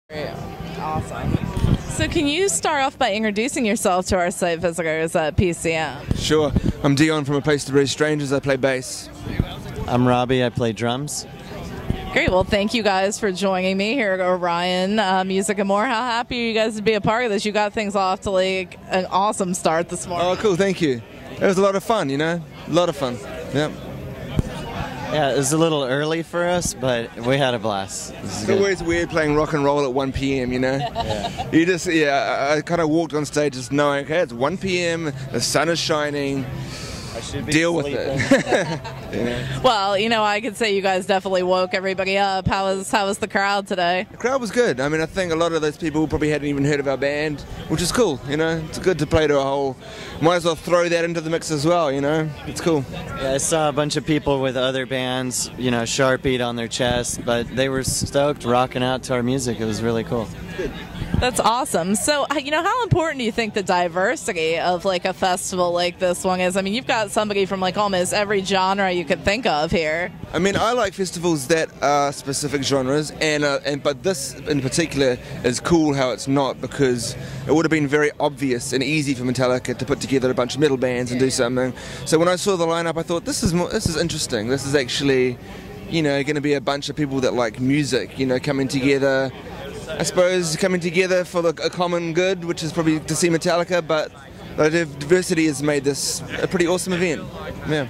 Yeah. Awesome. So can you start off by introducing yourself to our site visitors at PCM? Sure. I'm Dion from A Place to Bury Strangers. I play bass. I'm Robbie. I play drums. Great. Well, thank you guys for joining me here at Orion Music and More. How happy are you guys to be a part of this? You got things off to like an awesome start this morning. Oh, cool. Thank you. It was a lot of fun, you know? A lot of fun. Yep. Yeah, it was a little early for us, but we had a blast. It's always weird playing rock and roll at 1 p.m., you know? Yeah. You just, I kind of walked on stage just knowing, okay, it's 1 p.m., the sun is shining, I should be deal sleeping. with it. Yeah. Well, you know, I could say you guys definitely woke everybody up. How was the crowd today? The crowd was good. I mean, I think a lot of those people probably hadn't even heard of our band, which is cool, you know? It's good to play to a whole... Might as well throw that into the mix as well, you know? It's cool. Yeah, I saw a bunch of people with other bands, you know, Sharpied on their chest, but they were stoked rocking out to our music. It was really cool. Good. That's awesome. So, you know, how important do you think the diversity of like a festival like this one is? I mean, you've got somebody from like almost every genre you could think of here. I mean, I like festivals that are specific genres, but this in particular is cool how it's not, because it would have been very obvious and easy for Metallica to put together a bunch of metal bands and do something. So when I saw the lineup, I thought this is interesting. This is actually, you know, going to be a bunch of people that like music, you know, coming together. I suppose coming together for a common good, which is probably to see Metallica, but the diversity has made this a pretty awesome event. Yeah.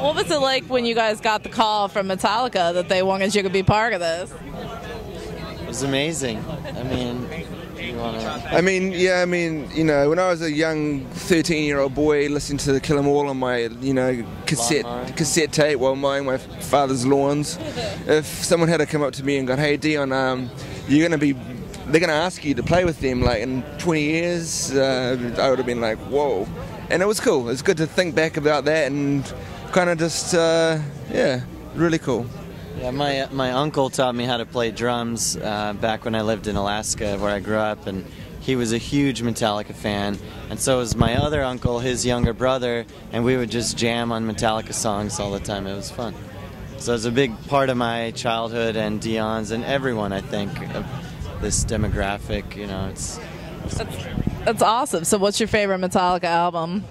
What was it like when you guys got the call from Metallica that they wanted you to be part of this? It was amazing. I mean, you want to... I mean, you know, when I was a young 13-year-old boy listening to Kill 'Em All on my, you know, cassette tape while mowing my father's lawns, if someone had to come up to me and gone, "Hey, Dion, they're gonna ask you to play with them like in 20 years," I would have been like, "Whoa!" And it was cool. It's good to think back about that and kind of just, yeah, really cool. Yeah, my uncle taught me how to play drums back when I lived in Alaska, where I grew up, and he was a huge Metallica fan, and so was my other uncle, his younger brother, and we would just jam on Metallica songs all the time. It was fun. So it's a big part of my childhood and Dion's and everyone, I think, of this demographic. You know, That's awesome. So what's your favorite Metallica album?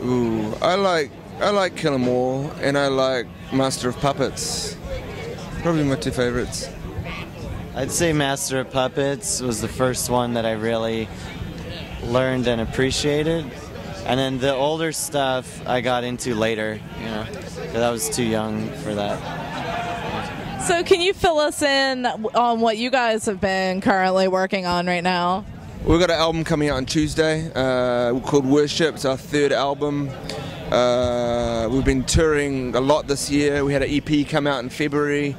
Ooh, I like Kill 'Em All, and I like Master of Puppets. Probably my two favorites. I'd say Master of Puppets was the first one that I really learned and appreciated. And then the older stuff I got into later, you know, because I was too young for that. So can you fill us in on what you guys have been currently working on right now? We've got an album coming out on Tuesday called Worship. It's our third album. We've been touring a lot this year. We had an EP come out in February.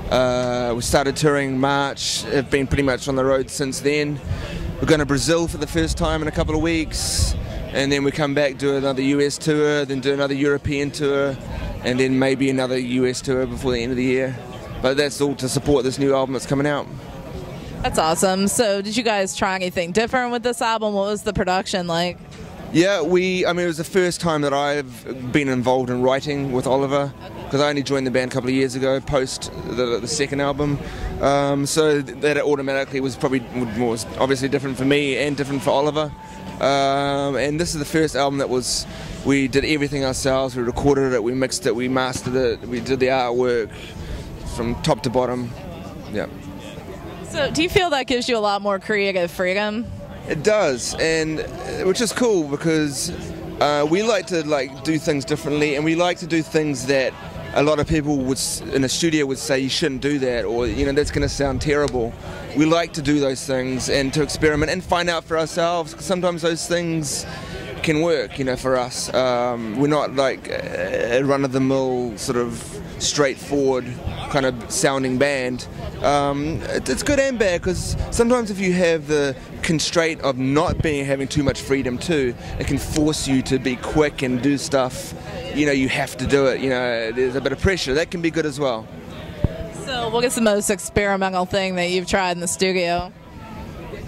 We started touring in March. Have been pretty much on the road since then. We're going to Brazil for the first time in a couple of weeks, and then we come back, do another US tour, then do another European tour, and then maybe another US tour before the end of the year. But that's all to support this new album that's coming out. That's awesome. So did you guys try anything different with this album? What was the production like? Yeah, I mean, it was the first time that I've been involved in writing with Oliver, because I only joined the band a couple of years ago, post the second album. So that automatically was probably more obviously different for me and different for Oliver. And this is the first album that we did everything ourselves. We recorded it, we mixed it, we mastered it, we did the artwork from top to bottom. Yeah. So do you feel that gives you a lot more creative freedom? It does, and which is cool, because we like to do things differently, and we like to do things that a lot of people in a studio would say you shouldn't do that, or you know, that's going to sound terrible. We like to do those things and to experiment and find out for ourselves, 'cause sometimes those things can work, you know, for us. We're not like a run-of-the-mill sort of straightforward kind of sounding band. It's good and bad, because sometimes if you have the constraint of not having too much freedom too, it can force you to be quick and do stuff, you know, you have to do it, you know, there's a bit of pressure. That can be good as well. So what is the most experimental thing that you've tried in the studio?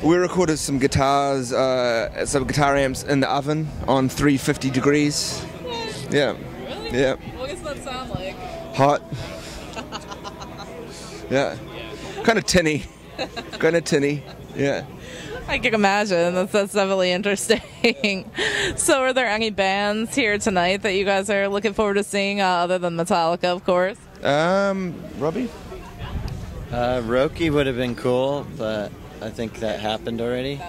We recorded some guitars, some guitar amps in the oven on 350 degrees. Yeah. Really? Yeah. What does that sound like? Hot. Yeah. kind of tinny. Kind of tinny, yeah. I can imagine. That's definitely interesting. So are there any bands here tonight that you guys are looking forward to seeing other than Metallica, of course? Robbie? Roki would have been cool, but I think that happened already.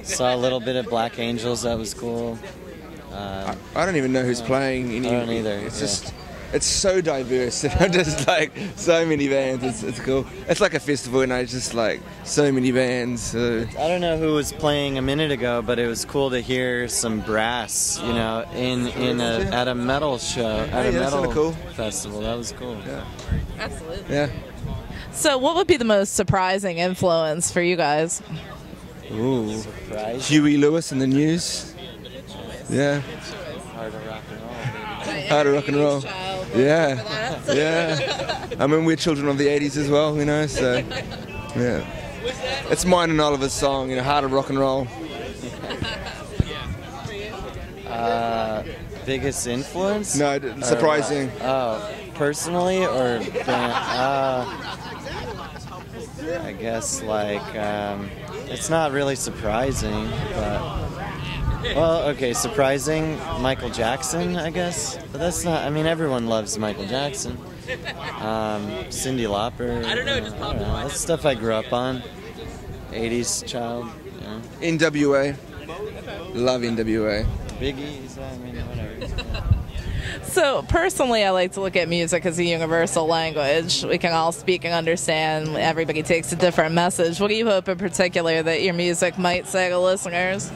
Saw a little bit of Black Angels, that was cool. I don't even know who's playing. I don't either. It's just, it's so diverse. Just like so many bands. It's cool. It's like a festival, and it's just like so many bands. I don't know who was playing a minute ago, but it was cool to hear some brass, you know, at a metal show, at a metal cool festival. That was cool. Yeah. Absolutely. Yeah. So what would be the most surprising influence for you guys? Ooh, surprise. Huey Lewis in the News. Yeah. Hard to rock and roll, baby. Hard to rock and roll. Yeah. Yeah. I mean, we're children of the 80s as well, you know, so yeah. It's mine and Oliver's song, you know, Hard to Rock and Roll. Biggest influence? No, surprising. Personally or I guess like it's not really surprising, but well, okay, surprising Michael Jackson, I guess, but that's not. I mean, everyone loves Michael Jackson. Cyndi Lauper. I don't know, that's stuff I grew up on. 80s child. Yeah. NWA. Love NWA. Biggie. I mean, whatever. So personally, I like to look at music as a universal language. We can all speak and understand. Everybody takes a different message. What do you hope in particular that your music might say to listeners?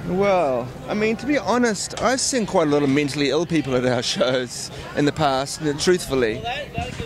Well, I mean, to be honest, I've seen quite a lot of mentally ill people at our shows in the past, truthfully.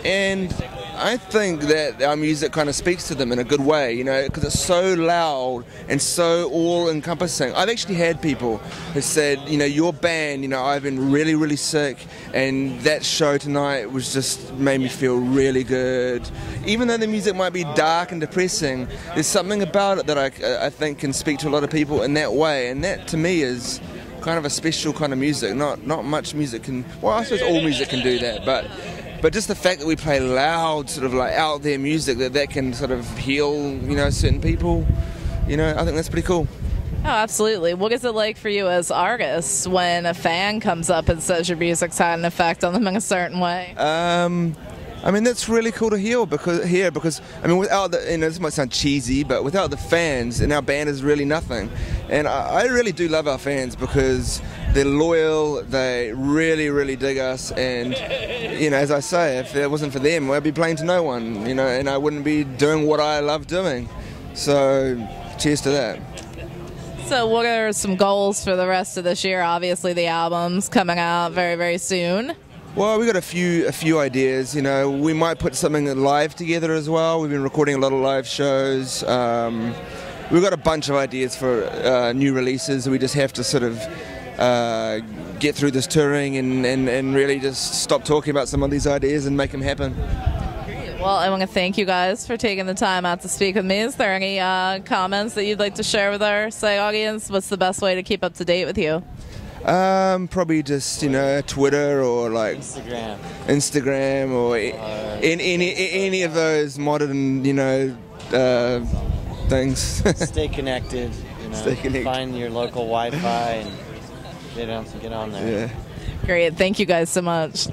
And I think that our music kind of speaks to them in a good way, you know, because it's so loud and so all-encompassing. I've actually had people who said, you know, your band, you know, I've been really, really sick, and that show tonight was just made me feel really good. Even though the music might be dark and depressing, there's something about it that I think can speak to a lot of people in that way, and that to me is kind of a special kind of music. Not much music can, well, I suppose all music can do that, but just the fact that we play loud, sort of like out there music, that can sort of heal, you know, certain people, you know, I think that's pretty cool. Oh, absolutely. What is it like for you as artists when a fan comes up and says your music's had an effect on them in a certain way? I mean, that's really cool to hear because I mean, without the, you know, this might sound cheesy, but without the fans, and our band is really nothing. And I really do love our fans because they're loyal, they really, really dig us, and, you know, as I say, if it wasn't for them, I'd be playing to no one, you know, and I wouldn't be doing what I love doing. So, cheers to that. So what are some goals for the rest of this year? Obviously, the album's coming out very, very soon. Well, we got a few ideas. You know, we might put something live together as well. We've been recording a lot of live shows. We've got a bunch of ideas for new releases. We just have to sort of get through this touring and really just stop talking about some of these ideas and make them happen. Well, I want to thank you guys for taking the time out to speak with me. Is there any comments that you'd like to share with our audience? What's the best way to keep up to date with you? Probably just, you know, Twitter or like Instagram or any of those modern, you know, things. Stay connected. You know, Stay connected. Find your local Wi-Fi and get on there. Yeah. Great. Thank you guys so much.